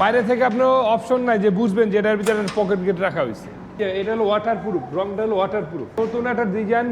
বাইরে থেকে আপনার অপশন নাই যে বুঝবেন যে এটার ভিতরে পকেট গেট রাখা হয়েছে। এটা হলো ওয়াটার প্রুফ, রংটা হলো ওয়াটার প্রুফ। নতুন একটা ডিজাইন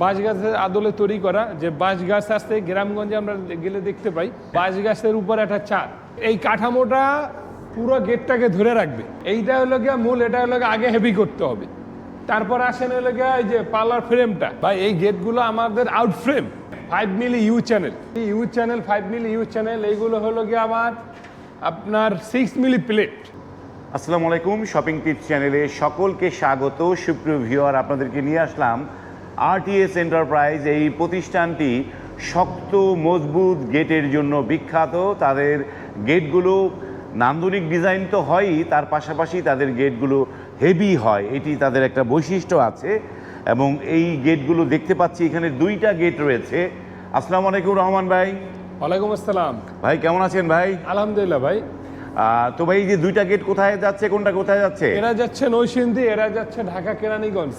বাঁশ গাছের আদলে তৈরি করা, যে বাঁশ গাছ আসতে গ্রামগঞ্জে আমরা গেলে দেখতে পাই বাঁশ গাছের উপর একটা চার। এই কাঠামোটা পুরো গেটটাকে ধরে রাখবে। এইটা হলো গিয়ে মূল, এটা হলো আগে হেভি করতে হবে, তারপর আসেন হলো গিয়ে এই যে পার্লার ফ্রেমটা। ভাই এই গেটগুলো আমাদের out frame 5 milli U channel, 5 milli U channel. এইগুলো হলো গিয়ে আপনার 6 মিলি প্লেট। আসসালামু আলাইকুম, শপিং টিপস চ্যানেলে সকলকে স্বাগত। সুপ্রিয় ভিউয়ার, আপনাদেরকে নিয়ে আসলাম আরটিএস এন্টারপ্রাইজ। এই প্রতিষ্ঠানটি শক্ত মজবুত গেটের জন্য বিখ্যাত। তাদের গেটগুলো নান্দনিক ডিজাইন তো হয়ই, তার পাশাপাশি তাদের গেটগুলো হেভি হয়, এটি তাদের একটা বৈশিষ্ট্য আছে। এবং এই গেটগুলো দেখতে পাচ্ছি এখানে দুইটা গেট রয়েছে। আসসালামু আলাইকুম রহমান ভাই। ওয়ালাইকুম আসসালাম ভাই, কেমন আছেন ভাই? আলহামদুলিল্লাহ ভাই। তো ভাই, এই যে দুইটা গেট কোথায় যাচ্ছে, কোনটা কোথায় যাচ্ছে? এরা যাচ্ছে নরসিংদী, এরা যাচ্ছে ঢাকা কেরানীগঞ্জ।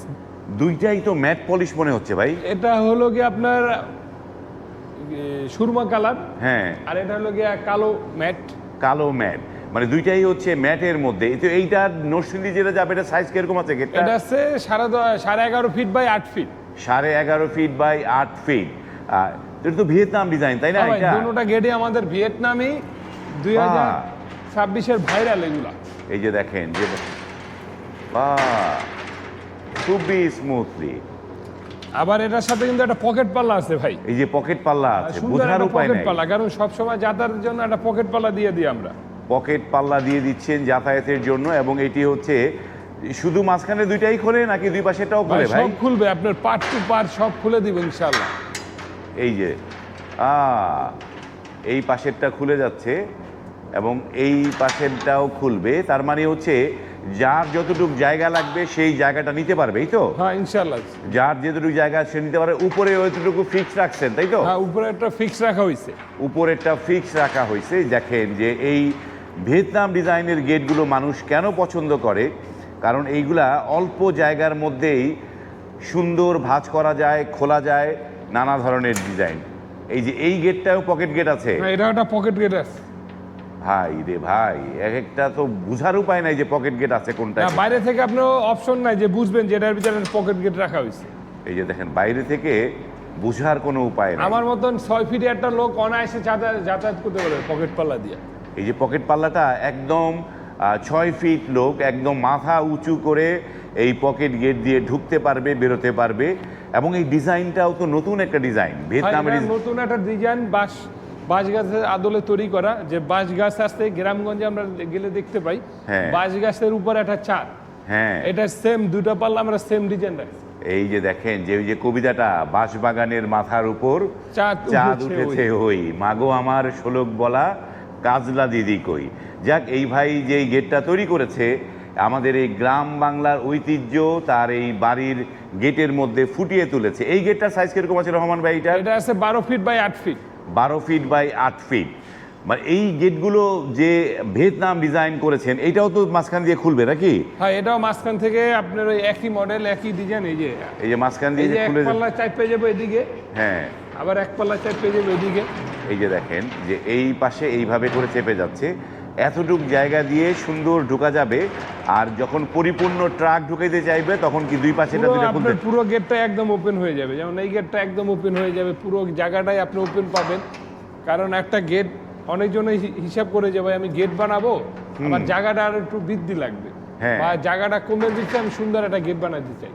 দুইটাই তো ম্যাট পলিশ মনে হচ্ছে ভাই। এটা হলো গিয়ে আপনার সুরমা কালার, হ্যাঁ, আর এটা হলো গিয়ে কালো ম্যাট। কালো ম্যাট, মানে দুইটাই হচ্ছে ম্যাটের মধ্যে। তো এইটা নরসিংদী যেটা যাবে, এটা সাইজ কিরকম আছে গেটটা? এটা আছে 11.5 feet by 8 feet. 11.5 feet by 8 feet. এটা তো ভিয়েতনাম ডিজাইন, তাই না? এটা দুটোটা গেটই আমাদের ভিয়েতনামি 2026-এর ভাইরাল এগুলা। এই যে দেখেন, যে বাহ, খুবই স্মুথলি। আবার এটার সাথে কিন্তু একটা পকেট পাল্লা আছে ভাই। এই যে পকেট পাল্লা আছে, সুন্দর বোঝার একটা উপায় পকেট নাই। পাল্লা, কারণ সবসময় যাতায়াতের জন্য একটা পকেট পাল্লা দিয়ে দিই আমরা। পকেট পাল্লা দিয়ে দিচ্ছেন যাতায়াতের জন্য। এবং এটি হচ্ছে শুধু মাঝখানে দুইটাই খোলে নাকি দুই পাশেটাও খোলে ভাই? সব খুলবে, আপনার পার্ট টু পার্ট সব খুলে দিব ইনশাআল্লাহ। এই যে এই পাশেরটা খুলে যাচ্ছে এবং এই পাশেরটাও খুলবে। তার মানে হচ্ছে যার যতটুকু জায়গা লাগবে সেই জায়গাটা নিতে পারবে, এই তো? হ্যাঁ ইনশাআল্লাহ। যার যতটুকু জায়গা সে নিতে পারে। উপরে ওইটুকু ফিক্স রাখছেন, তাই তো? হ্যাঁ, উপরে একটা ফিক্স রাখা হয়েছে। উপরেরটা ফিক্স রাখা হয়েছে। দেখেন যে এই ভিয়েতনাম ডিজাইনের গেটগুলো মানুষ কেন পছন্দ করে, কারণ এইগুলা অল্প জায়গার মধ্যেই সুন্দর ভাঁজ করা যায়, খোলা যায়, নানা ধরনের ডিজাইন। এই যে এই গেটটাও পকেট গেট আছে। হ্যাঁ, এটা একটা পকেট গেট আছে। ভাই রে ভাই, এক একটা তো বুঝার উপায় নাই যে পকেট গেট আছে কোনটা। বাইরে থেকে আপনার অপশন নাই যে বুঝবেন যে এটার ভিতরে পকেট গেট রাখা হয়েছে। এই যে দেখেন, বাইরে থেকে বুঝার কোনো উপায় নেই। আমার মতন 6 ফিটে একটা লোক অনায়াসে যাতায়াত করতে পারে পকেট পাল্লা দিয়ে। এই যে পকেট পাল্লাটা একদম 6 ফিট লোক একদম মাথা উঁচু করে এই পকেট গেট দিয়ে ঢুকতে পারবে, বেরোতে পারবে। এবং এই ডিজাইনটাও তো নতুন একটা ডিজাইন, ভিয়েতনামের নতুন একটা ডিজাইন, বাঁশ গাছের আদলে তৈরি করা, যে বাঁশ গাছ আসতে গ্রামগঞ্জে আমরা গেলে দেখতে পাই বাঁশ গাছের উপর একটা চার। হ্যাঁ, এটা সেম দুটো পাল্লা আমরা সেম ডিজাইন রাখছি। এই যে দেখেন যে ওই যে কবিতাটা, বাঁশবাগানের মাথার উপর চাঁদ উঠেছে হই, মাগো আমার শোলক বলা কাজলা দিদি কই। যাক, এই ভাই যে এই গেটটা তৈরি করেছে, আমাদের এই গ্রাম বাংলার ঐতিহ্য তার এই বাড়ির গেটের মধ্যে ফুটিয়ে তুলেছে। এই গেটটার সাইজ কিরকম আছে রহমান ভাই? এটা আছে 12 feet by 8 feet. 12 feet by 8 feet. মানে এই গেটগুলো যে ভিয়েতনাম ডিজাইন করেছেন, এটাও তো মাঝখান দিয়ে খুলবে নাকি? হ্যাঁ, এটাও মাঝখান থেকে আপনার ওই একই মডেল, একই ডিজাইন। এই যে মাঝখান দিয়ে খুলে এক পাল্লা চাপ পেয়ে যাবে এদিকে, হ্যাঁ, আবার এক পাল্লা চাপ পেয়ে যাবে এদিকে। এই যে দেখেন যে এই পাশে এইভাবে করে চেপে যাচ্ছে, এতটুক জায়গা দিয়ে সুন্দর ঢোকা যাবে। আর যখন পরিপূর্ণ ট্রাক ঢুকাইতে চাইবে তখন কি দুই পাশে পুরো গেটটা একদম ওপেন হয়ে যাবে। যেমন এই গেটটা একদম ওপেন হয়ে যাবে, পুরো জায়গাটাই আপনি ওপেন পাবেন। কারণ একটা গেট অনেকজনই হিসাব করে যে ভাই আমি গেট বানাবো, আমার জায়গাটা আর একটু বৃদ্ধি লাগবে, বা জায়গাটা কমে দিচ্ছে, আমি সুন্দর একটা গেট বানাতে চাই।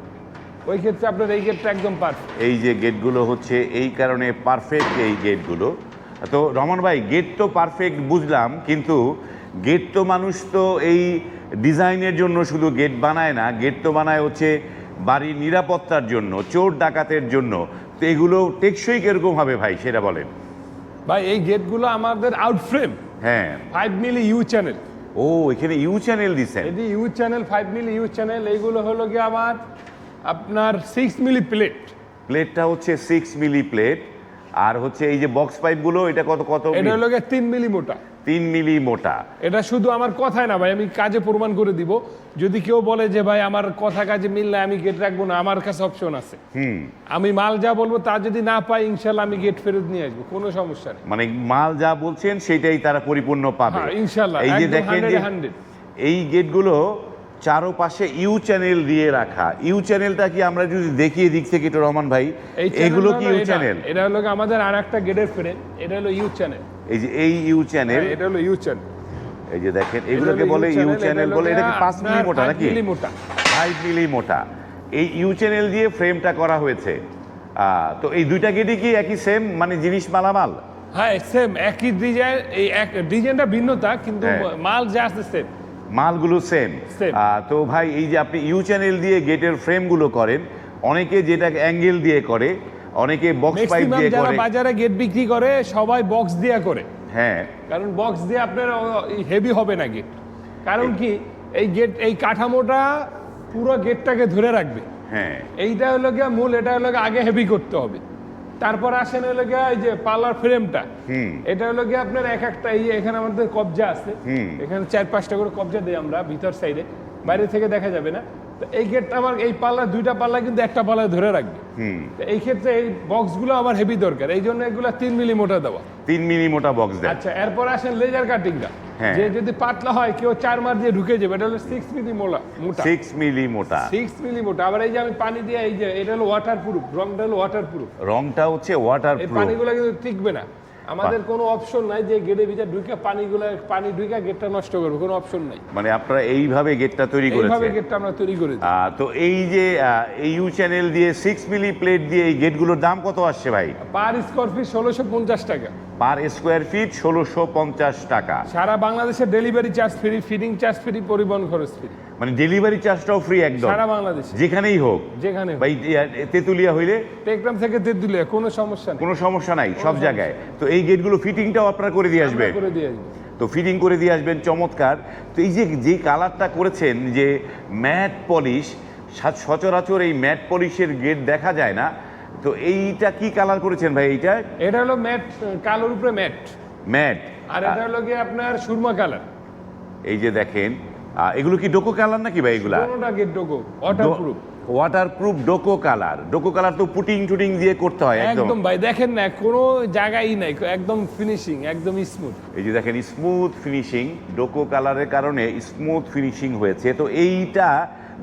ওই ক্ষেত্রে আপনার এই গেটটা একদম পারফেক্ট। এই যে গেটগুলো হচ্ছে এই কারণে পারফেক্ট এই গেটগুলো। তো রহমান ভাই, গেট তো পারফেক্ট বুঝলাম, কিন্তু গেট তো মানুষ তো এই ডিজাইনের জন্য শুধু গেট বানায় না, গেট তো বানায় হচ্ছে বাড়ির নিরাপত্তার জন্য, চোর ডাকাতের জন্য। তো এগুলো টেকসই কিরকম হবে ভাই, সেটা বলেন। ভাই এই গেটগুলো আমাদের আউট ফ্রেম, হ্যাঁ, 5 মিলি ইউ চ্যানেল। ও, এখানে ইউ চ্যানেল দিচ্ছেন? এটি U channel, 5 milli U channel. এইগুলো হলো গিয়ে আপনার 6 মিলি প্লেট। প্লেটটা হচ্ছে 6 মিলি প্লেট। আর হচ্ছে এই যে বক্স পাইপগুলো, এটা কত কত? এটা হলো গিয়ে 3 মিলি মোটা। 3 মিলি মোটা। এটা শুধু আমার কথায় না ভাই, আমি কাজে প্রমাণ করে দিব। যদি কেউ বলে যে ভাই আমার কথা কাজে মিল না, আমি গেট রাখবো না, আমার কাছে অপশন আছে। আমি মাল যা বলবো তা যদি না পাই, ইনশাল্লাহ আমি গেট ফেরত নিয়ে আসবো, কোনো সমস্যা নেই। মানে মাল যা বলছেন সেটাই তারা পরিপূর্ণ পাবে হ্যাঁ, ইনশাল্লাহ, এই যে একদম দেখেন যে 100 এই গেটগুলো চারপাশে ইউ চ্যানেল দিয়ে রাখা। ইউ চ্যানেলটা কি আমরা যদি দেখি দিক থেকে একটু রহমান ভাই, এগুলো কি ইউ চ্যানেল? এটা হলো আমাদের আর একটা গেটের ফ্রেম, এটা হলো ইউ চ্যানেল। এই যে এই ইউ চ্যানেল, এটা হলো ইউ চ্যানেল। এই যে দেখেন এগুলোকে বলে ইউ চ্যানেল বলে। এটা কি 5 মিলি মোটা নাকি? 5 মিলি মোটা। 5 মিলি মোটা এই ইউ চ্যানেল দিয়ে ফ্রেমটা করা হয়েছে। তো এই দুইটা গেটই কি একই সেম, মানে জিনিস মালামাল? হ্যাঁ সেম, একই ডিজাইন, এই এক ডিজাইনটা ভিন্নতা, কিন্তু হ্যাঁ। মাল যা আছে সেম। মালগুলো সেম। Same। তো ভাই এই যে আপনি ইউ চ্যানেল দিয়ে গেটের ফ্রেমগুলো করেন, অনেকে যেটা অ্যাঙ্গেল দিয়ে করে, অনেকে বক্স পাইপ ম্যাক্সিমাম দিয়ে যারা করে। বাজারে গেট বিক্রি করে সবাই বক্স দিয়ে করে, হ্যাঁ, কারণ বক্স দিয়ে আপনার হেভি হবে না গেট। কারণ কি, এই গেট, এই কাঠামোটা পুরো গেটটাকে ধরে রাখবে। হ্যাঁ, এইটা হলো গিয়ে মূল, এটা হলো গিয়ে আগে হেভি করতে হবে, তারপর আসেন হলো গিয়ে এই যে পার্লার ফ্রেমটা। এটা হলো গিয়ে আপনার এক একটা, এই এখানে আমাদের কবজা আছে, এখানে 4-5টা করে কবজা দিই আমরা ভিতর সাইডে, বাইরে থেকে দেখা যাবে না। তো এই গেটটা আমার, এই পাল্লা, দুইটা পাল্লা কিন্তু একটা পাল্লা ধরে রাখবে। তো এই ক্ষেত্রে এই বক্সগুলো আমার হেভি দরকার, এই জন্য এগুলো 3 মিলি মোটা দেওয়া। 3 মিলি মোটা বক্স দেন। আচ্ছা, এরপর আসেন লেজার কাটিংটা। হ্যাঁ। যে যদি পাতলা হয়, কেউ 4 মার দিয়ে ঢুকে যাবে, এটা হলো 6 মিলি মোটা। 6 মিলি মোটা। 6 মিলি মোটা। আবার এই যে আমি পানি দিয়ে, এই যে এটা হলো ওয়াটার প্রুফ, রংটা হলো ওয়াটার প্রুফ। রংটা হচ্ছে ওয়াটার এই প্রুফ। পানিগুলো কিন্তু টিকবে না। আমাদের কোনো অপশন নাই যে গেটের ভিতরে ঢুকে পানি ঢুকে গেটটা নষ্ট করবে, কোনো অপশন নাই। মানে আপনারা এইভাবে গেটটা তৈরি এইভাবে করেছেন। গেটটা আমরা তৈরি করে দিই। তো এই যে এই ইউ চ্যানেল দিয়ে 6 মিলি প্লেট দিয়ে এই গেটগুলোর দাম কত আসছে ভাই? পার স্কোয়ার ফিট 1650 টাকা। পার স্কোয়ার ফিট 1650 টাকা। সারা বাংলাদেশে delivery charge free, feeding charge free, পরিবহন খরচ ফ্রি। মানে ডেলিভারি চার্জটাও ফ্রি একদম সারা বাংলাদেশে যেখানেই হোক। যেখানে হোক। ভাই তেতুলিয়া হইলে, টেকগ্রাম থেকে তেঁতুলিয়া, কোনো সমস্যা নেই, কোনো সমস্যা নাই সব জায়গায়। তো এই গেটগুলো ফিটিংটাও আপনারা করে দিয়ে আসবে? আমরা করে দিয়ে আসবো। তো ফিটিং করে দিয়ে আসবেন, চমৎকার। তো এই যে কালারটা করেছেন, যে ম্যাট পলিশ, সচরাচর এই ম্যাট পলিশের গেট দেখা যায় না। তো এইটা কি কালার করেছেন ভাই? এইটা এটা হলো ম্যাট, কালোর উপরে ম্যাট। ম্যাট। আর এটা হলো গিয়ে আপনার সুরমা কালার। এই যে দেখেন, এগুলো কি ডোকো কালার নাকি ভাই? এগুলা কোনোটা গেট ডোকো, ওয়াটারপ্রুফ। ওয়াটারপ্রুফ ডোকো কালার। ডোকো কালার তো পুটিং টুটিং দিয়ে করতে হয় একদম। একদম ভাই, দেখেন না, কোনো জায়গায় নাই, একদম ফিনিশিং, একদম স্মুথ। এই যে দেখেন স্মুথ ফিনিশিং, ডোকো কালারের কারণে স্মুথ ফিনিশিং হয়েছে। তো এইটা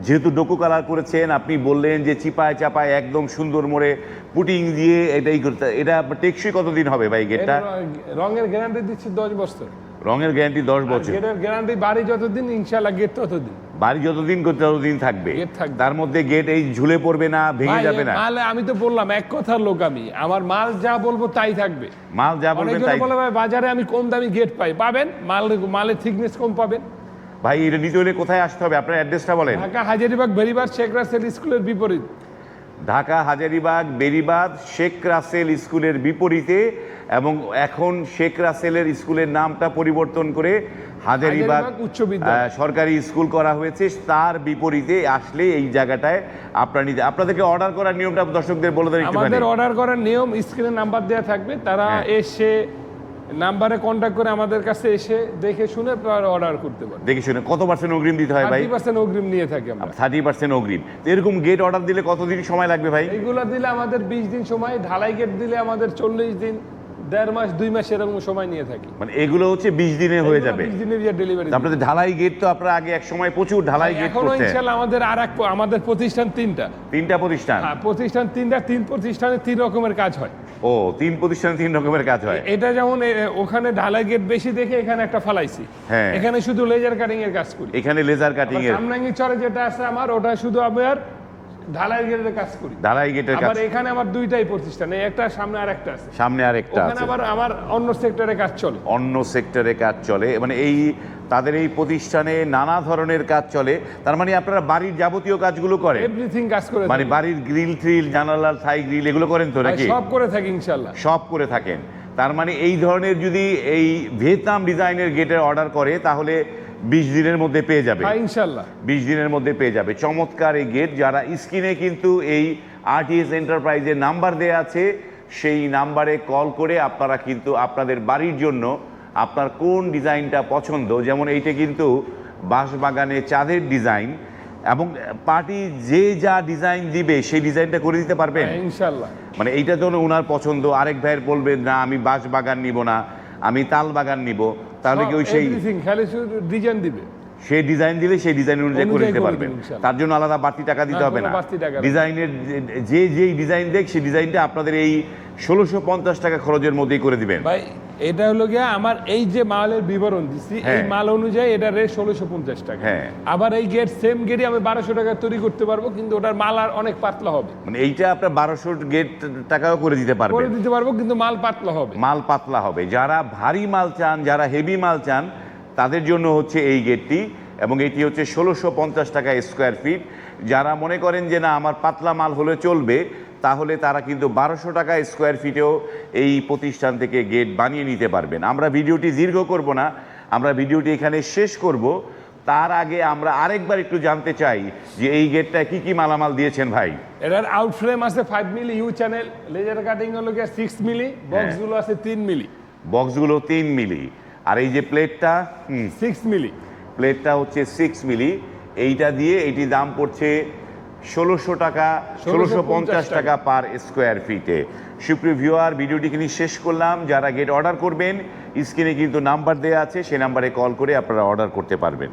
যেহেতু ডোকো কালার করেছেন, আপনি বললেন যে চিপায় চাপায় একদম সুন্দর মোড়ে পুটিং দিয়ে এটাই করতে, এটা টেকসই কতদিন হবে ভাই গেটটা? রঙের গ্যারান্টি দিচ্ছি 10 বছর। রঙের গ্যারান্টি 10 বছর। গেটের গ্যারান্টি, বাড়ি যতদিন, ইনশাআল্লাহ গেট ততদিন। বাড়ি যতদিন ততদিন থাকবে। গেট থাকবে। তার মধ্যে গেট এই ঝুলে পড়বে না, ভেঙে যাবে না? মাল, আমি তো বললাম এক কথার লোক, আমি আমার মাল যা বলবো তাই থাকবে। মাল যা বলবেন অনেকজন তাই। বলে ভাই বাজারে আমি কম দামি গেট পাই, পাবেন, মালের থিকনেস কম পাবেন। ভাই এটা নিতে হলে কোথায় আসতে হবে? আপনার অ্যাড্রেসটা বলেন। ঢাকা হাজারীবাগ বেরিবাদ শেখ রাসেল স্কুলের বিপরীত। ঢাকা হাজারীবাগ বেরিবাদ শেখ রাসেল স্কুলের বিপরীতে, এবং এখন শেখ রাসেলের স্কুলের নামটা পরিবর্তন করে হাজারীবাগ উচ্চ বিদ্যালয় সরকারি স্কুল করা হয়েছে। তার বিপরীতে আসলে এই জায়গাটায় আপনাদেরকে অর্ডার করার নিয়মটা দর্শকদের বলে দেন একটুখানি। আমাদের অর্ডার করার নিয়ম, স্ক্রিনে নাম্বার দেওয়া থাকবে, তারা এসে নাম্বারে কন্ট্যাক্ট করে আমাদের কাছে এসে দেখে শুনে অর্ডার করতে পারে। দেখে শুনে। কত পার্সেন্ট অগ্রিম দিতে হয় ভাই? 30% অগ্রিম নিয়ে থাকি আমরা। 30% অগ্রিম। তো এরকম গেট অর্ডার দিলে কতদিন সময় লাগবে ভাই? এইগুলো দিলে আমাদের 20 দিন সময়, ঢালাই গেট দিলে আমাদের 40 দিন, 1.5 মাস, 2 মাস এরকম সময় নিয়ে থাকি। মানে এগুলো হচ্ছে 20 দিনে হয়ে যাবে? 20 দিনের ডেলিভারি। আপনাদের ঢালাই গেট তো আপনারা আগে এক সময় প্রচুর ঢালাই গেট এখনো করতেন। ইনশাআল্লাহ আমাদের প্রতিষ্ঠান 3টা। 3টা প্রতিষ্ঠান? হ্যাঁ, প্রতিষ্ঠান 3টা, 3 প্রতিষ্ঠানে 3 রকমের কাজ হয়। ও, 3 প্রতিষ্ঠানে 3 রকমের কাজ হয়। এটা যেমন ওখানে ঢালাই গেট বেশি দেখে এখানে একটা ফালাইছি। হ্যাঁ। এখানে শুধু লেজার কাটিং এর কাজ করি। এখানে লেজার কাটিং এর। সামনাঙ্গি চরে যেটা আছে আমার, ওটা শুধু আমার ঢালাই গেটের কাজ করি। ঢালাই গেটের কাজ। আবার এখানে আমার 2টাই প্রতিষ্ঠান, একটা সামনে আরেকটা আছে। সামনে আরেকটা ওখানে আছে। আবার আমার অন্য সেক্টরে কাজ চলে। অন্য সেক্টরে কাজ চলে, মানে তাদের এই প্রতিষ্ঠানে নানা ধরনের কাজ চলে। তার মানে আপনারা বাড়ির যাবতীয় কাজগুলো করেন? এভরিথিং কাজ করে মানে থাকি। বাড়ির গ্রিল ট্রিল, জানালার থাই গ্রিল এগুলো করেন তো নাকি? সব করে থাকি ইনশাআল্লাহ। সব করে থাকেন। তার মানে এই ধরনের যদি এই ভিয়েতনাম ডিজাইনের গেটের অর্ডার করে তাহলে 20 দিনের মধ্যে পেয়ে যাবে। হ্যাঁ ইনশাআল্লাহ 20 দিনের মধ্যে পেয়ে যাবে। চমৎকার এই গেট। যারা স্ক্রিনে কিন্তু এই আরটিএস এন্টারপ্রাইজের নাম্বার দেয়া আছে, সেই নাম্বারে কল করে আপনারা কিন্তু আপনাদের বাড়ির জন্য আপনার কোন ডিজাইনটা পছন্দ। যেমন এইটা কিন্তু বাঁশবাগানে চাঁদের ডিজাইন, এবং পার্টি যে যা ডিজাইন দিবে সেই ডিজাইনটা করে দিতে পারবেন ইনশাল্লাহ। মানে এইটা যেন ওনার পছন্দ, আরেক ভাইয়ের বলবেন না আমি বাঁশবাগান নিব না, আমি তাল বাগান নিব, তাহলে কি ওই সেই খালি শুধু ডিজাইন দিবে, সেই ডিজাইন দিলে সেই ডিজাইন অনুযায়ী করে দিতে করে পারবেন। দিবেন ইনশাআল্লাহ। তার জন্য আলাদা বাড়তি টাকা দিতে হবে না। কোনো বাড়তি টাকা না। ডিজাইনের যে যেই ডিজাইন দেখ সেই ডিজাইনটা আপনাদের এই 1650 টাকা খরচের মধ্যেই করে দিবেন। ভাই এটা হলো গিয়া আমার এই যে মালের বিবরণ দিচ্ছি, এই হ্যাঁ। মাল অনুযায়ী এটা রেট 1650 টাকা। হ্যাঁ। আবার এই গেট সেম গেটই আমি 1200 টাকা তৈরি করতে পারবো, কিন্তু ওটার মাল আর অনেক পাতলা হবে। মানে এইটা আপনার 1200 গেট টাকাও করে দিতে করে পারবেন, দিতে পারবো, কিন্তু মাল পাতলা হবে। মাল পাতলা হবে। যারা ভারী মাল চান, যারা হেভি মাল চান, তাদের জন্য হচ্ছে এই গেটটি, এবং এটি হচ্ছে 1650 টাকা স্কোয়ার ফিট। যারা মনে করেন যে না আমার পাতলা মাল হলে চলবে, তাহলে তারা কিন্তু 1200 টাকা স্কোয়ার ফিটেও এই প্রতিষ্ঠান থেকে গেট বানিয়ে নিতে পারবেন। আমরা ভিডিওটি দীর্ঘ করব না, আমরা ভিডিওটি এখানে শেষ করব। তার আগে আমরা আরেকবার একটু জানতে চাই যে এই গেটটা কি কি মালামাল দিয়েছেন ভাই। এটার আউট ফ্রেম আছে 5 milli U channel, laser cutting হলো গিয়া 6 মিলি, বক্সগুলো আছে 3 মিলি। বক্সগুলো 3 মিলি, আর এই যে প্লেটটা 6 মিলি। প্লেটটা হচ্ছে 6 মিলি। এইটা দিয়ে এটি দাম পড়ছে 1600 টাকা, 1650 টাকা পার স্কোয়ার ফিটে। সুপ্রিয় ভিউয়ার, ভিডিওটি কিন্তু শেষ করলাম। যারা গেট অর্ডার করবেন, স্ক্রিনে কিন্তু নাম্বার দেওয়া আছে, সেই নাম্বারে কল করে আপনারা অর্ডার করতে পারবেন।